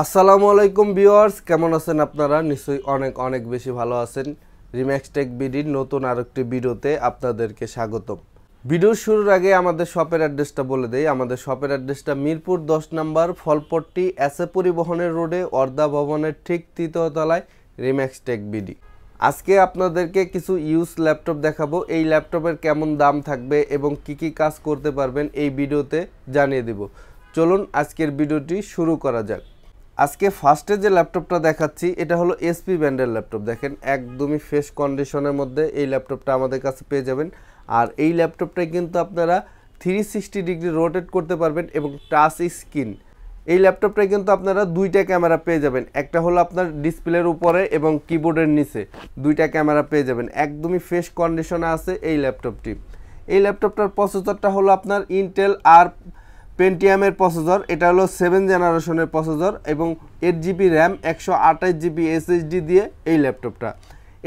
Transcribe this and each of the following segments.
আসসালামু আলাইকুম ভিউয়ার্স, কেমন আছেন আপনারা? নিশ্চয়ই অনেক অনেক বেশি ভালো আছেন। রিম্যাক্স টেক বিডির নতুন আরেকটি ভিডিওতে আপনাদেরকে স্বাগতম। ভিডিওর শুরুর আগে আমাদের শপের অ্যাড্রেসটা বলে দেই। আমাদের শপের অ্যাড্রেসটা মিরপুর 10 নম্বর ফলপট্টি এসএ পরিবহনের রোডে অর্ধা ভবনের ঠিক তৃতীয় তলায় রিম্যাক্স টেক বিডি। আজকে আপনাদেরকে কিছু ইউজ ল্যাপটপ দেখাবো। এই ল্যাপটপের কেমন দাম থাকবে এবং কি কি কাজ করতে পারবেন এই ভিডিওতে জানিয়ে দেব। চলুন আজকের ভিডিওটি শুরু করা যাক। আজকে ফার্স্টে যে ল্যাপটপটা দেখাচ্ছি এটা হলো এসপি ব্র্যান্ডের ল্যাপটপ। দেখেন একদমই ফ্রেশ কন্ডিশনের মধ্যে এই ল্যাপটপটা আমাদের কাছে পেয়ে যাবেন। আর এই ল্যাপটপটাই কিন্তু আপনারা 360 ডিগ্রি রোটেট করতে পারবেন এবং টাচ স্ক্রিন। এই ল্যাপটপটাই কিন্তু আপনারা দুইটা ক্যামেরা পেয়ে যাবেন, একটা হলো আপনার ডিসপ্লের উপরে এবং কিবোর্ডের নিচে দুইটা ক্যামেরা পেয়ে যাবেন। একদমই ফ্রেশ কন্ডিশনে আছে এই ল্যাপটপটি। এই ল্যাপটপটার প্রসেসরটা হলো আপনার ইন্টেল আর পেন্টিয়ামের প্রসেসর। এটা হলো 7 জেনারেশনের প্রসেসর এবং 8GB র্যাম 128GB SSD দিয়ে এই ল্যাপটপটা।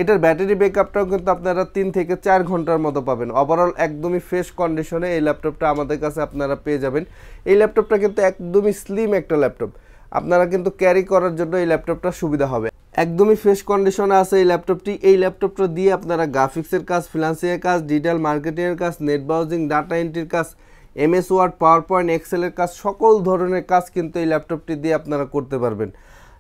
এটার ব্যাটারি ব্যাকআপটাও কিন্তু আপনারা 3 থেকে 4 ঘন্টার মতো পাবেন। ওভারঅল একদমই ফ্রেশ কন্ডিশনে এই ল্যাপটপটা আমাদের কাছে আপনারা পেয়ে যাবেন। এই ল্যাপটপটা কিন্তু একদমই স্লিম একটা ল্যাপটপ, আপনারা কিন্তু ক্যারি করার জন্য এই ল্যাপটপটা সুবিধা হবে। একদমই ফ্রেশ কন্ডিশনে আছে এই ল্যাপটপটি। এই ল্যাপটপটা দিয়ে আপনারা গ্রাফিক্সের কাজ, ফ্রিল্যান্সিংয়ের কাজ, ডিজিটাল মার্কেটিংয়ের কাজ, নেট ব্রাউজিং, ডাটা এন্ট্রির কাজ, MS ওয়ার্ড, পাওয়ার পয়েন্ট, এক্সেলের কাজ, সকল ধরনের কাজ কিন্তু এই ল্যাপটপটি দিয়ে আপনারা করতে পারবেন।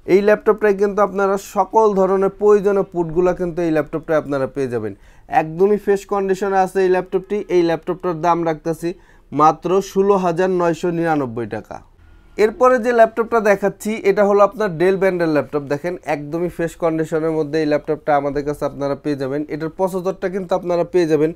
এই ল্যাপটপটায় কিন্তু আপনারা সকল ধরনের প্রয়োজনীয় পুটগুলো কিন্তু এই ল্যাপটপটায় আপনারা পেয়ে যাবেন। একদমই ফ্রেশ কন্ডিশনে আছে এই ল্যাপটপটি। এই ল্যাপটপটার দাম রাখতেছি মাত্র 16,999 টাকা। এরপরে যে ল্যাপটপটা দেখাচ্ছি এটা হলো আপনার ডেল ব্র্যান্ডের ল্যাপটপ। দেখেন একদমই ফ্রেশ কন্ডিশনের মধ্যে এই ল্যাপটপটা আমাদের কাছে আপনারা পেয়ে যাবেন। এটার প্রসেসরটা কিন্তু আপনারা পেয়ে যাবেন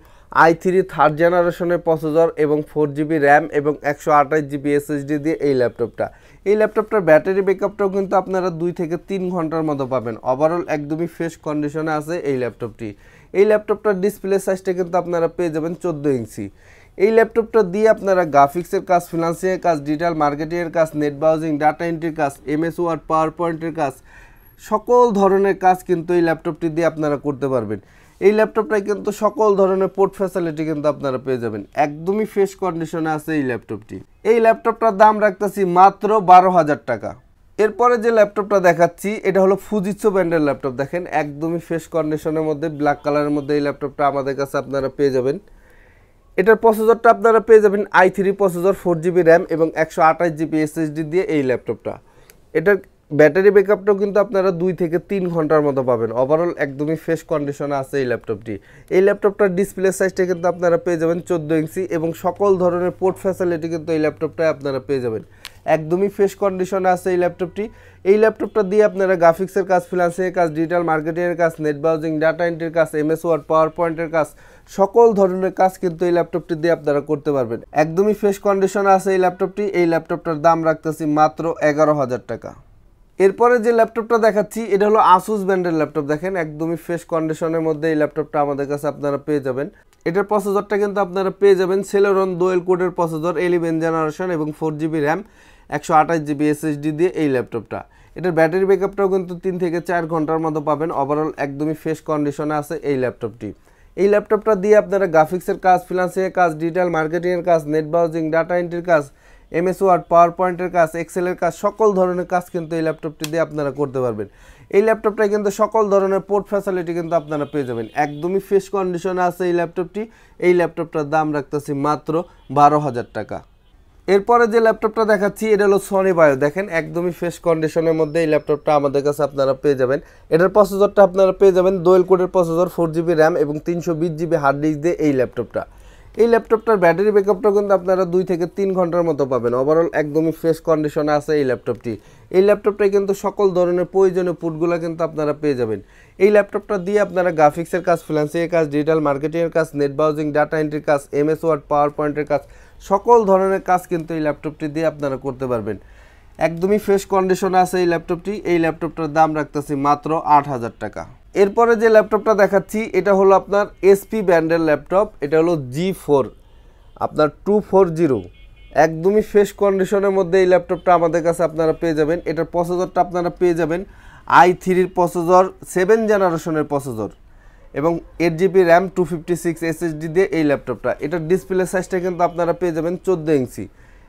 i3 থার্ড জেনারেশনের প্রসেসর এবং 4GB র্যাম এবং 128GB SSD দিয়ে এই ল্যাপটপটা। এই ল্যাপটপটার ব্যাটারি ব্যাকআপটাও কিন্তু আপনারা 2 থেকে 3 ঘন্টার মতো পাবেন। ওভারঅল একদমই ফ্রেশ কন্ডিশনে আছে এই ল্যাপটপটি। এই ল্যাপটপটার ডিসপ্লে সাইজটা কিন্তু আপনারা পেয়ে যাবেন 14 ইঞ্চি। এই ল্যাপটপটা দিয়ে আপনারা গ্রাফিক্সের কাজ, ফিনান্সিয়াল কাজ, ডিজিটাল মার্কেটিংয়ের কাজ, নেট ব্রাউজিং, ডাটা এন্ট্রির কাজ, MS ওয়ার্ড, পাওয়ার পয়েন্টের কাজ, সকল ধরনের কাজ কিন্তু এই ল্যাপটপটি দিয়ে আপনারা করতে পারবেন। এই ল্যাপটপটায় কিন্তু সকল ধরনের পোর্ট ফ্যাসিলিটি কিন্তু আপনারা পেয়ে যাবেন। একদমই ফ্রেশ কন্ডিশনে আছে এই ল্যাপটপটি। এই ল্যাপটপটার দাম রাখতেছি মাত্র 12,000 টাকা। এরপরে যে ল্যাপটপটা দেখাচ্ছি এটা হলো ফুজিৎসু ব্র্যান্ডের ল্যাপটপ। দেখেন একদমই ফ্রেশ কন্ডিশনের মধ্যে ব্ল্যাক কালারের মধ্যে এই ল্যাপটপটা আমাদের কাছে আপনারা পেয়ে যাবেন। এটার প্রসেসরটা আপনারা পেয়ে যাবেন i3 প্রসেসর, 4GB র্যাম এবং 128GB SSD দিয়ে এই ল্যাপটপটা। এটার ব্যাটারি ব্যাকআপটাও কিন্তু আপনারা 2 থেকে 3 ঘন্টার মতো পাবেন। ওভারঅল একদমই ফ্রেশ কন্ডিশনে আছে এই ল্যাপটপটি। এই ল্যাপটপটার ডিসপ্লে সাইজটা কিন্তু আপনারা পেয়ে যাবেন 14 ইঞ্চি এবং সকল ধরনের পোর্ট ফ্যাসিলিটি কিন্তু এই ল্যাপটপটায় আপনারা পেয়ে যাবেন। একদমই ফ্রেশ কন্ডিশনে আছে এই ল্যাপটপটি। এই ল্যাপটপটা দিয়ে আপনারা গ্রাফিক্সের কাজ, ফ্রিল্যান্সিংয়ের কাজ, ডিজিটাল মার্কেটিংয়ের কাজ, নেট ব্রাউজিং, ডাটা এন্ট্রির কাজ, MS ওয়ার্ড, পাওয়ার পয়েন্টের কাজ, সকল ধরনের কাজ কিন্তু এই ল্যাপটপটি দিয়ে আপনারা করতে পারবেন। একদমই ফ্রেশ কন্ডিশনে আছে এই ল্যাপটপটি। এই ল্যাপটপটার দাম রাখতেছি মাত্র 11,000 টাকা। এরপরে যে ল্যাপটপটা দেখাচ্ছি এটা হলো আসুস ব্র্যান্ডের ল্যাপটপ। দেখেন একদমই ফ্রেশ কন্ডিশনের মধ্যে এই ল্যাপটপটা আমাদের কাছে আপনারা পেয়ে যাবেন। এটার প্রসেসরটা কিন্তু আপনারা পেয়ে যাবেন সেলেরন ডুয়েল কোডের প্রসেসর, 11 জেনারেশন এবং 4GB র্যাম 128GB SSD দিয়ে এই ল্যাপটপটা। এটার ব্যাটারি ব্যাকআপটাও কিন্তু 3 থেকে 4 ঘন্টার মতো পাবেন। ওভারঅল একদমই ফ্রেশ কন্ডিশনে আছে এই ল্যাপটপটি। এই ল্যাপটপটা দিয়ে আপনারা গ্রাফিক্সের কাজ, ফ্রিল্যান্সিংয়ের কাজ, ডিজিটাল মার্কেটিংয়ের কাজ, নেট ব্রাউজিং, ডাটা এন্ট্রির কাজ, MS ওয়ার্ড, পাওয়ার পয়েন্টের কাজ, এক্সেলের কাজ, সকল ধরনের কাজ কিন্তু এই ল্যাপটপটি দিয়ে আপনারা করতে পারবেন। এই ল্যাপটপটায় কিন্তু সকল ধরনের পোর্ট ফ্যাসিলিটি কিন্তু আপনারা পেয়ে যাবেন। একদমই ফ্রেশ কন্ডিশনে আছে এই ল্যাপটপটি। এই ল্যাপটপটার দাম রাখতেছি মাত্র 12,000 টাকা। এরপরে যে ল্যাপটপটা দেখাচ্ছি এটা হলো সনি বায়ো। দেখেন একদমই ফ্রেশ কন্ডিশনের মধ্যে এই ল্যাপটপটা আমাদের কাছে আপনারা পেয়ে যাবেন। এটার প্রসেসরটা আপনারা পেয়ে যাবেন ডুয়েল কোডের প্রসেসর, 4GB র্যাম এবং 320GB হার্ড ডিস্ক দিয়ে এই ল্যাপটপটা। এই ল্যাপটপটার ব্যাটারি ব্যাকআপটা কিন্তু আপনারা 2 থেকে 3 ঘন্টার মতো পাবেন। ওভারঅল একদমই ফ্রেশ কন্ডিশনে আছে এই ল্যাপটপটি। এই ল্যাপটপটায় কিন্তু সকল ধরনের প্রয়োজনীয় পুটগুলো কিন্তু আপনারা পেয়ে যাবেন। এই ল্যাপটপটা দিয়ে আপনারা গ্রাফিক্সের কাজ, ফ্রিল্যান্সিংয়ের কাজ, ডিজিটাল মার্কেটিংয়ের কাজ, নেট ব্রাউজিং, ডাটা এন্ট্রির কাজ, MS ওয়ার্ড, পাওয়ার পয়েন্টের কাজ, সকল ধরনের কাজ কিন্তু এই ল্যাপটপটি দিয়ে আপনারা করতে পারবেন। একদমই ফ্রেশ কন্ডিশনে আছে এই ল্যাপটপটি। এই ল্যাপটপটার দাম রাখতেছি মাত্র 8,000 টাকা। এরপরে যে ল্যাপটপটা দেখাচ্ছি এটা হলো আপনার এসপি ব্র্যান্ডের ল্যাপটপ। এটা হলো G4 আপনার 240। একদমই ফ্রেশ কন্ডিশনের মধ্যে এই ল্যাপটপটা আমাদের কাছে আপনারা পেয়ে যাবেন। এটার প্রসেসরটা আপনারা পেয়ে যাবেন i3 প্রসেসর, 7 জেনারেশনের প্রসেসর এবং 8GB র্যাম 256 SSD দিয়ে এই ল্যাপটপটা। এটার ডিসপ্লে সাইজটা কিন্তু আপনারা পেয়ে যাবেন 14 ইঞ্চি।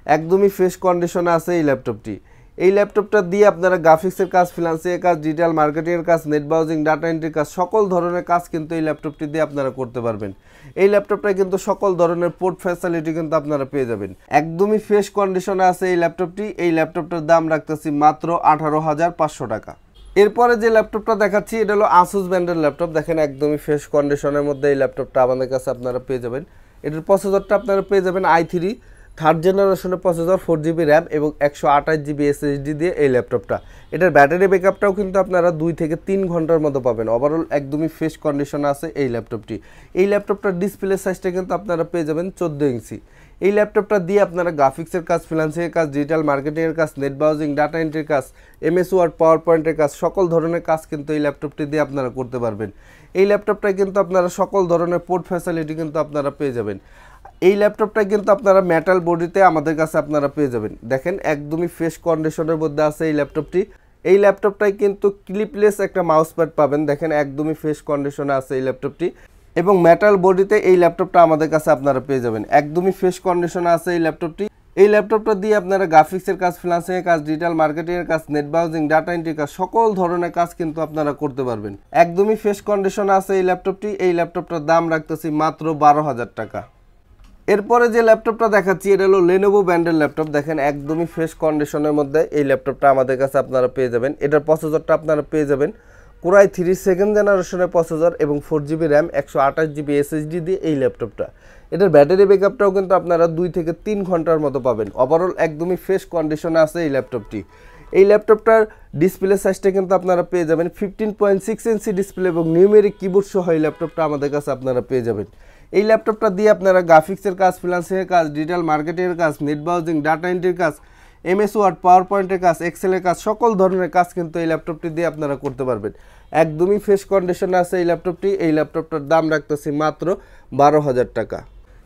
একদমই ফ্রেশ কন্ডিশনে আছে এই ল্যাপটপটি। এই ল্যাপটপটা দিয়ে আপনারা গ্রাফিক্সের কাজ, ফ্রিল্যান্সিংয়ের কাজ, ডিজিটাল মার্কেটিংয়ের কাজ, নেট ব্রাউজিং, ডাটা এন্ট্রির কাজ, সকল ধরনের কাজ কিন্তু এই ল্যাপটপটি দিয়ে আপনারা করতে পারবেন। এই ল্যাপটপটায় কিন্তু সকল ধরনের পোর্ট ফ্যাসিলিটি কিন্তু আপনারা পেয়ে যাবেন। একদমই ফ্রেশ কন্ডিশনে আছে এই ল্যাপটপটি। এই ল্যাপটপটার দাম রাখতেছি মাত্র 18,500 টাকা। এরপরে যে ল্যাপটপটা দেখাচ্ছি এটা হলো আসুস ব্র্যান্ডের ল্যাপটপ। দেখেন একদমই ফ্রেশ কন্ডিশনের মধ্যে এই ল্যাপটপটা আমাদের কাছে আপনারা পেয়ে যাবেন। এটার প্রসেসরটা আপনারা পেয়ে যাবেন i3 থার্ড জেনারেশনের প্রসেসর, 4GB র্যাম এবং 128GB SSD দিয়ে এই ল্যাপটপটা। এটার ব্যাটারি ব্যাকআপটাও কিন্তু আপনারা 2 থেকে 3 ঘন্টার মতো পাবেন। ওভারঅল একদমই ফ্রেশ কন্ডিশনে আছে এই ল্যাপটপটি। এই ল্যাপটপটার ডিসপ্লে সাইজটা কিন্তু আপনারা পেয়ে যাবেন 14 ইঞ্চি। এই ল্যাপটপটা দিয়ে আপনারা গ্রাফিক্সের কাজ, ফ্রিল্যান্সিংয়ের কাজ, ডিজিটাল মার্কেটিংয়ের কাজ, নেট ব্রাউজিং, ডাটা এন্ট্রির কাজ, MS ওয়ার্ড, পাওয়ার পয়েন্টের কাজ, সকল ধরনের কাজ কিন্তু এই ল্যাপটপটি দিয়ে আপনারা করতে পারবেন। এই ল্যাপটপটায় কিন্তু আপনারা সকল ধরনের পোর্ট ফ্যাসিলিটি কিন্তু আপনারা পেয়ে যাবেন। এই ল্যাপটপটায় কিন্তু আপনারা মেটাল বডিতে আমাদের কাছে আপনারা পেয়ে যাবেন। দেখেন একদমই ফ্রেশ কন্ডিশনের মধ্যে আছে এই ল্যাপটপটি। এই ল্যাপটপটায় কিন্তু ক্লিপলেস একটা মাউস প্যাড পাবেন। দেখেন একদমই ফ্রেশ কন্ডিশনে আছে এই ল্যাপটপটি এবং মেটাল বডিতে এই ল্যাপটপটা আমাদের কাছে আপনারা পেয়ে যাবেন। একদমই ফ্রেশ কন্ডিশনে আছে এই ল্যাপটপটি। এই ল্যাপটপটা দিয়ে আপনারা গ্রাফিক্সের কাজ, ফ্রিল্যান্সিংয়ের কাজ, ডিজিটাল মার্কেটিংয়ের কাজ, নেট ব্রাউজিং, ডাটা এন্ট্রির কাজ, সকল ধরনের কাজ কিন্তু আপনারা করতে পারবেন। একদমই ফ্রেশ কন্ডিশনে আছে এই ল্যাপটপটি। এই ল্যাপটপটার দাম রাখতেছি মাত্র 12,000 টাকা। এরপরে যে ল্যাপটপটা দেখাচ্ছি এটা হলো লেনোভো ব্র্যান্ডের ল্যাপটপ। দেখেন একদমই ফ্রেশ কন্ডিশনের মধ্যে এই ল্যাপটপটা আমাদের কাছে আপনারা পেয়ে যাবেন। এটার প্রসেসরটা আপনারা পেয়ে যাবেন কোরাই 3 সেকেন্ড জেনারেশনের প্রসেসর এবং 4GB র্যাম, 128GB SSD দিয়ে এই ল্যাপটপটা। এটার ব্যাটারি ব্যাকআপটাও কিন্তু আপনারা 2 থেকে 3 ঘন্টার মতো পাবেন। ওভারঅল একদমই ফ্রেশ কন্ডিশনে আছে এই ল্যাপটপটি। এই ল্যাপটপটার ডিসপ্লে সাইজটা কিন্তু আপনারা পেয়ে যাবেন 15.6 ইঞ্চি ডিসপ্লে এবং নিউমেরিক কিবোর্ড সহ এই ল্যাপটপটা আমাদের কাছে আপনারা পেয়ে যাবেন। এই ল্যাপটপটা দিয়ে আপনারা গ্রাফিক্সের কাজ, ফ্রিল্যান্সিংয়ের কাজ, ডিজিটাল মার্কেটিংয়ের কাজ, নেট ব্রাউজিং, ডাটা এন্ট্রির কাজ, MS ওয়ার্ড, পাওয়ার পয়েন্টের কাজ, এক্সেলের কাজ, সকল ধরনের কাজ কিন্তু এই ল্যাপটপটি দিয়ে আপনারা করতে পারবেন। একদমই ফ্রেশ কন্ডিশনে আছে এই ল্যাপটপটি। এই ল্যাপটপটার দাম রাখতেছি মাত্র 12,000 টাকা।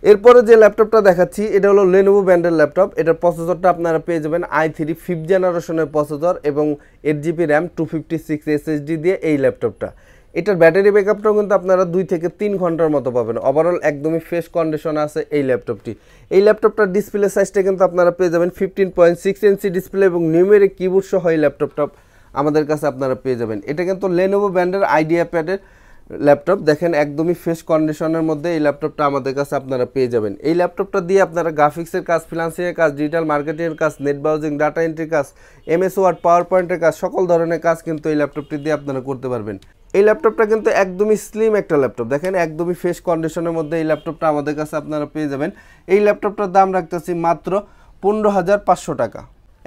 এরপরে যে ল্যাপটপটা দেখাচ্ছি এটা হলো লেনোভো ব্র্যান্ডের ল্যাপটপ। এটার প্রসেসরটা আপনারা পেয়ে যাবেন i3 5th জেনারেশনের প্রসেসর এবং 8GB র্যাম, 256 SSD দিয়ে এই ল্যাপটপটা। এটার ব্যাটারি ব্যাকআপটাও কিন্তু আপনারা 2 থেকে 3 ঘন্টার মতো পাবেন। ওভারঅল একদমই ফ্রেশ কন্ডিশনে আছে এই ল্যাপটপটি। এই ল্যাপটপটার ডিসপ্লে সাইজটা কিন্তু আপনারা পেয়ে যাবেন 15.6 ইঞ্চি ডিসপ্লে এবং নিউমেরিক কিবোর্ড সহ এই ল্যাপটপটা আমাদের কাছে আপনারা পেয়ে যাবেন। এটা কিন্তু লেনোভো ব্র্যান্ডের আইডিয়া প্যাডের ল্যাপটপ। দেখেন একদমই ফ্রেশ কন্ডিশনের মধ্যে এই ল্যাপটপটা আমাদের কাছে আপনারা পেয়ে যাবেন। এই ল্যাপটপটা দিয়ে আপনারা গ্রাফিক্সের কাজ, ফ্রিল্যান্সিংয়ের কাজ, ডিজিটাল মার্কেটিংয়ের কাজ, নেট ব্রাউজিং, ডাটা এন্ট্রির কাজ, MS ওয়ার্ড, পাওয়ার পয়েন্টের কাজ, সকল ধরনের কাজ কিন্তু এই ল্যাপটপটি দিয়ে আপনারা করতে পারবেন। এই ল্যাপটপটা কিন্তু একদমই স্লিম একটা ল্যাপটপ। দেখেন একদমই ফ্রেশ কন্ডিশনের মধ্যে এই ল্যাপটপটা আমাদের কাছে আপনারা পেয়ে যাবেন। এই ল্যাপটপটার দাম রাখতেছি মাত্র 15,500 টাকা।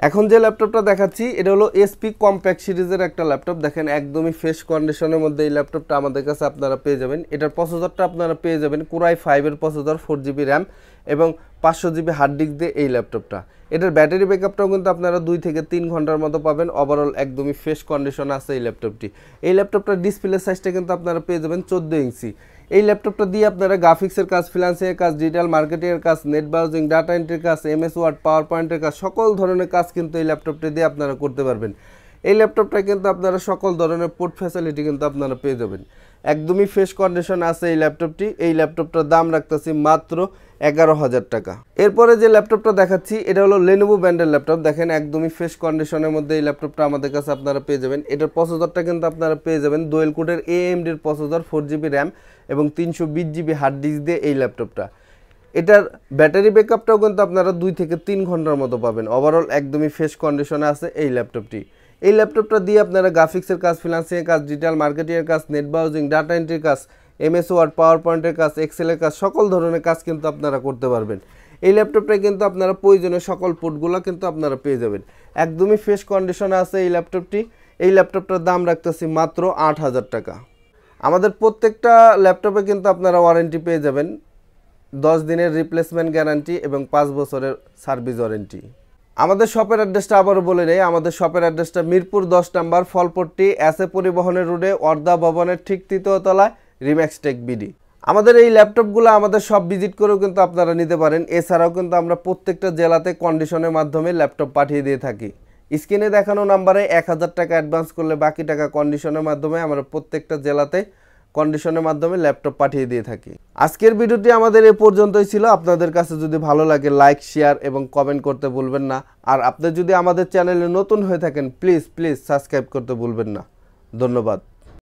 এখন যে ল্যাপটপটা দেখাচ্ছি এটা হলো SP কম্প্যাক্ট সিরিজের একটা ল্যাপটপ। দেখেন একদমই ফ্রেশ কন্ডিশনের মধ্যে এই ল্যাপটপটা আমাদের কাছে আপনারা পেয়ে যাবেন। এটার প্রসেসরটা আপনারা পেয়ে যাবেন কোরাই 5 প্রসেসর, 4GB র্যাম এবং 500GB হার্ড ডিস্ক দিয়ে এই ল্যাপটপটা। এটার ব্যাটারি ব্যাকআপটাও কিন্তু আপনারা 2 থেকে 3 ঘন্টার মতো পাবেন। ওভারঅল একদমই ফ্রেশ কন্ডিশনে আছে এই ল্যাপটপটি। এই ল্যাপটপটার ডিসপ্লে সাইজটা কিন্তু আপনারা পেয়ে যাবেন 14 ইঞ্চি। এই ল্যাপটপটা দিয়ে আপনারা গ্রাফিক্সের কাজ, ফ্রিল্যান্সিংয়ের কাজ, ডিজিটাল মার্কেটিংয়ের কাজ, নেট ব্রাউজিং, ডাটা এন্ট্রির কাজ, MS ওয়ার্ড, পাওয়ার পয়েন্টের কাজ, সকল ধরনের কাজ কিন্তু এই ল্যাপটপটা দিয়ে আপনারা করতে পারবেন। এই ল্যাপটপটা কিন্তু আপনারা সকল ধরনের পোর্ট ফ্যাসিলিটি কিন্তু আপনারা পেয়ে যাবেন। একদমই ফ্রেশ কন্ডিশন আছে এই ল্যাপটপটি। এই ল্যাপটপটার দাম রাখতেছি মাত্র 11,000 টাকা। এরপরে যে ল্যাপটপটা দেখাচ্ছি এটা হলো লেনোভো ব্র্যান্ডের ল্যাপটপ। দেখেন একদমই ফ্রেশ কন্ডিশনের মধ্যে এই ল্যাপটপটা আমাদের কাছে আপনারা পেয়ে যাবেন। এটার প্রসেসরটা কিন্তু আপনারা পেয়ে যাবেন ডুয়েল কোডের AMD প্রসেসর, 4GB র্যাম এবং 320GB হার্ড ডিস্ক দিয়ে এই ল্যাপটপটা। এটার ব্যাটারি ব্যাকআপটাও কিন্তু আপনারা 2 থেকে 3 ঘন্টার মতো পাবেন। ওভারঅল একদমই ফ্রেশ কন্ডিশনে আছে এই ল্যাপটপটি। এই ল্যাপটপটা দিয়ে আপনারা গ্রাফিক্সের কাজ, ফ্রিল্যান্সিংয়ের কাজ, ডিজিটাল মার্কেটিংয়ের কাজ, নেট ব্রাউজিং, ডাটা এন্ট্রির কাজ, MS ওয়ার্ড, পাওয়ার পয়েন্টের কাজ, এক্সেলের কাজ, সকল ধরনের কাজ কিন্তু আপনারা করতে পারবেন। এই ল্যাপটপটায় কিন্তু আপনারা প্রয়োজনীয় সকল পোর্টগুলো কিন্তু আপনারা পেয়ে যাবেন। একদমই ফ্রেশ কন্ডিশনে আছে এই ল্যাপটপটি। এই ল্যাপটপটার দাম রাখতেছি মাত্র 8,000 টাকা। আমাদের প্রত্যেকটা ল্যাপটপে কিন্তু আপনারা ওয়ারেন্টি পেয়ে যাবেন, 10 দিনের রিপ্লেসমেন্ট গ্যারান্টি এবং 5 বছরের সার্ভিস ওয়ারেন্টি। আমাদের শপের অ্যাড্রেসটা আবারও বলে নেই। আমাদের শপের অ্যাড্রেসটা মিরপুর 10 নম্বর, ফলপট্টি, এসএ পরিবহনের রোডে, অর্ধা ভবনের ঠিক 3য় তলায়, রিম্যাক্স টেক বিডি। আমাদের এই ল্যাপটপগুলো আমাদের সব ভিজিট করেও কিন্তু আপনারা নিতে পারেন। এছাড়াও কিন্তু আমরা প্রত্যেকটা জেলাতে কন্ডিশনের মাধ্যমে ল্যাপটপ পাঠিয়ে দিয়ে থাকি। স্ক্রিনে দেখানো নাম্বারে 1000 টাকা অ্যাডভান্স করলে বাকি টাকা কন্ডিশনের মাধ্যমে আমরা প্রত্যেকটা জেলাতে কন্ডিশনের মাধ্যমে ল্যাপটপ পাঠিয়ে দিয়ে থাকি। আজকের ভিডিওটি আমাদের এ পর্যন্তই ছিল। আপনাদের কাছে যদি ভালো লাগে লাইক, শেয়ার এবং কমেন্ট করতে ভুলবেন না। আর আপনি যদি আমাদের চ্যানেলে নতুন হয়ে থাকেন প্লিজ সাবস্ক্রাইব করতে ভুলবেন না। ধন্যবাদ।